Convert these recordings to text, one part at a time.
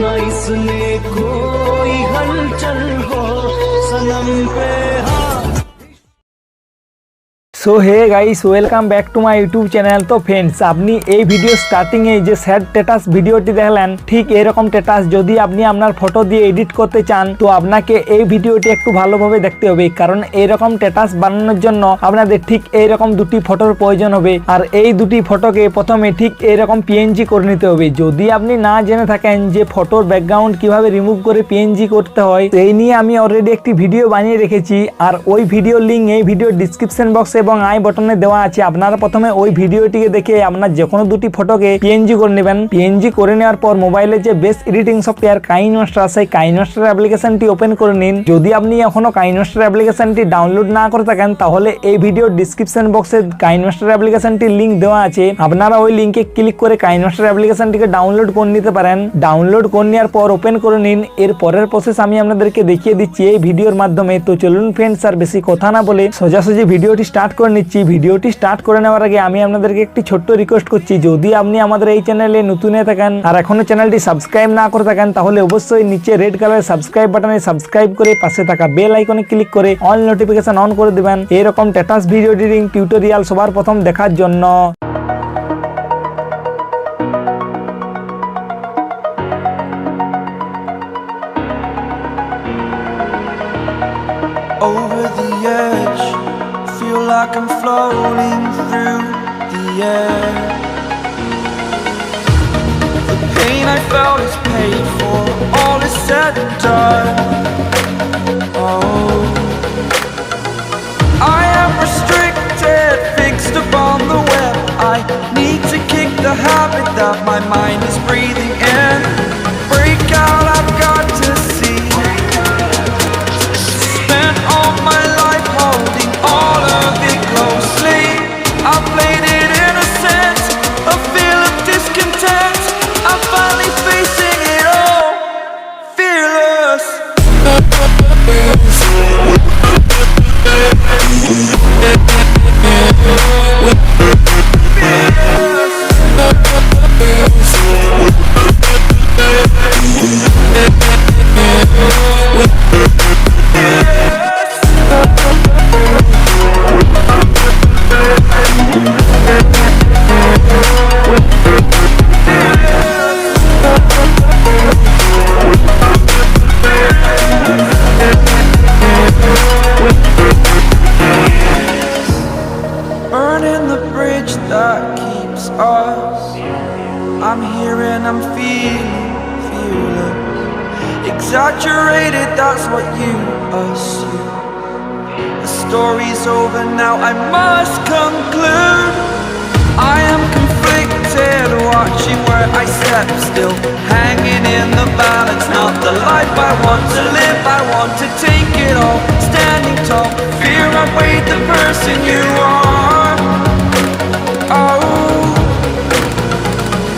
ना इसमें कोई हलचल हो सनम पे so hey guys welcome back to my YouTube channel. তো ফ্রেন্ডস, আপনি এই ভিডিও স্টার্টিংয়ে যে স্যাড স্ট্যাটাস ভিডিওটি দেখলেন, ঠিক এরকম স্ট্যাটাস যদি আপনি আপনার ফটো দিয়ে এডিট করতে চান তো আপনাকে এই ভিডিওটি একটু ভালোভাবে দেখতে হবে, কারণ এইরকম স্ট্যাটাস বানানোর জন্য আপনাদের ঠিক এইরকম দুটি ফটোর প্রয়োজন হবে। আর এই দুটি ফটোকে প্রথমে ঠিক এইরকম পিএনজি করে নিতে হবে। যদি আপনি না জেনে থাকেন যে ফটোর ব্যাকগ্রাউন্ড কিভাবে রিমুভ করে পিএনজি করতে হয়, এই নিয়ে আমি অলরেডি একটি ভিডিও বানিয়ে রেখেছি। আর ওই ভিডিওর লিঙ্ক এই ভিডিও ডিসক্রিপশন বক্সে এবং আই বাটনে দেওয়া আছে। আপনারা প্রথমে ওই ভিডিওটিকে দেখে আপনার যে কোনো দুটি ফটোকে পিএনজি করে নেবেন। পিএনজি করে নেওয়ার পর মোবাইলে যে বেস্ট এডিটিং সফটওয়্যার কাইনমাস্টার আছে, কাইনমাস্টার অ্যাপ্লিকেশনটি ওপেন করে নিন। যদি আপনি এখনো কাইনমাস্টার অ্যাপ্লিকেশনটি ডাউনলোড না করে থাকেন তাহলে এই ভিডিওর ডিসক্রিপশন বক্সে কাইনমাস্টার অ্যাপ্লিকেশনটির লিঙ্ক দেওয়া আছে। আপনারা ওই লিঙ্কে ক্লিক করে কাইনমাস্টার অ্যাপ্লিকেশনটিকে ডাউনলোড করে নিতে পারেন। ডাউনলোড করে নেওয়ার পর ওপেন করে নিন। এর পরের প্রসেস আমি আপনাদেরকে দেখিয়ে দিচ্ছি এই ভিডিওর মাধ্যমে। তো চলুন ফ্রেন্ডস, আর বেশি কথা না বলে সোজাসুজি ভিডিওটি স্টার্ট করে নিচ্ছি। ভিডিওটি স্টার্ট করে নেওয়ার আগে আমি আপনাদেরকে একটি ছোট্ট রিকোয়েস্ট করছি, যদি আপনি আমাদের এই চ্যানেলে নতুন হয়ে থাকেন আর এখনো চ্যানেলটি সাবস্ক্রাইব না করে থাকেন তাহলে অবশ্যই নিচে রেড কালারের সাবস্ক্রাইব বাটনে সাবস্ক্রাইব করে পাশে থাকা বেল আইকনে ক্লিক করে অল নোটিফিকেশন অন করে দিবেন এরকম স্ট্যাটাস ভিডিও এডিটিং টিউটোরিয়াল সবার প্রথম দেখার জন্য। Over the edge, feel like I'm floating through the air. The pain I felt is paid for, all is said and done. Oh, I am restricted, fixed upon the web. I need to kick the habit that my mind is breathing in. Break out, I've got to see. Spent all my life holding all of it closely. I played it innocent, a feel of discontent. I'm finally facing it all, fearless. Burning the bridge that keeps us. I'm here and I'm feeling fearless. Exaggerated, that's what you assume. The story's over now, I must conclude. I am conflicted, watching where I step still, hanging in the balance. Not the life I want to live, I want to take it all. Standing tall, fear I've weighed the person you are. Oh,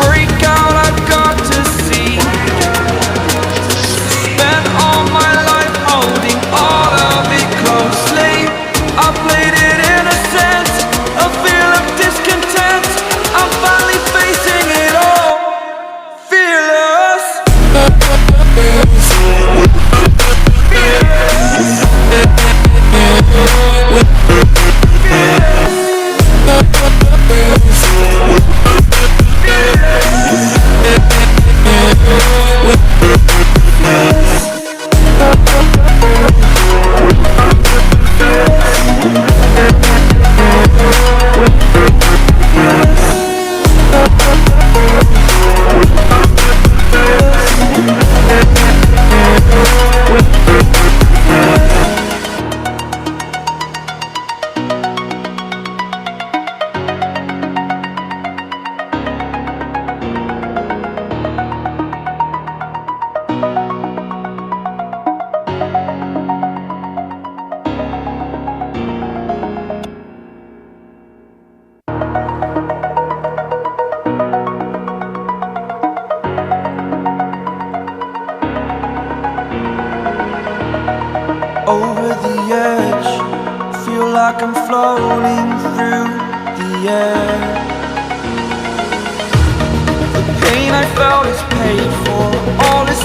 break out, I've got to see. Spent all my life holding all of it closely. I played it innocent, a feel of discontent. I'm finally facing it all, fearless. Over the edge, feel like I'm floating through the air. The pain I felt is paid for, all is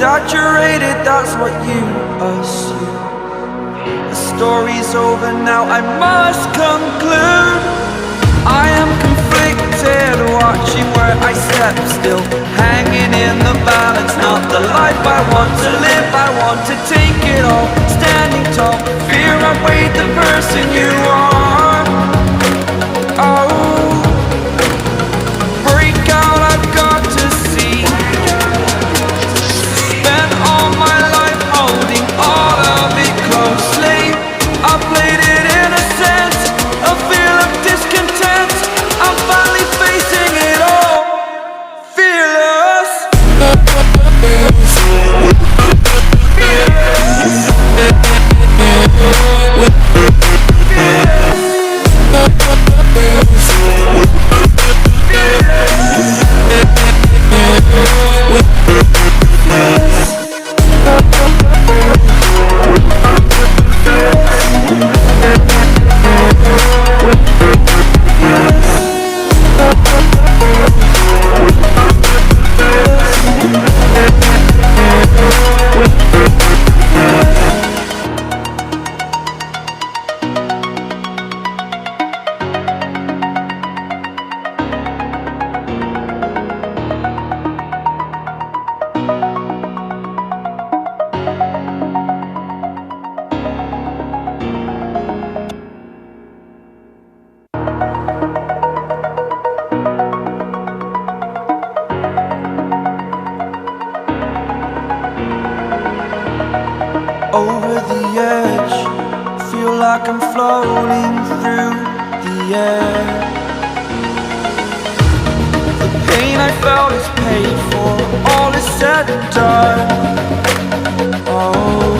exaggerated, that's what you assume. The story's over now, I must conclude. I am conflicted, watching where I step still, hanging in the balance. Not the life I want to live, I want to take it all, standing tall. Fear I weighed the person you are. Oh, break out, I've got to see. Spent all my life holding all of it closely. I played it in a sense, a feel of discontent. I'm finally facing it all, fearless. Over the edge, feel like I'm floating through the air. The pain I felt is paid for, all is said and done. Oh,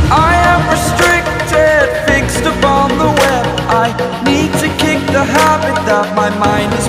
I am restricted, fixed upon the web. I need to kick the habit that my mind is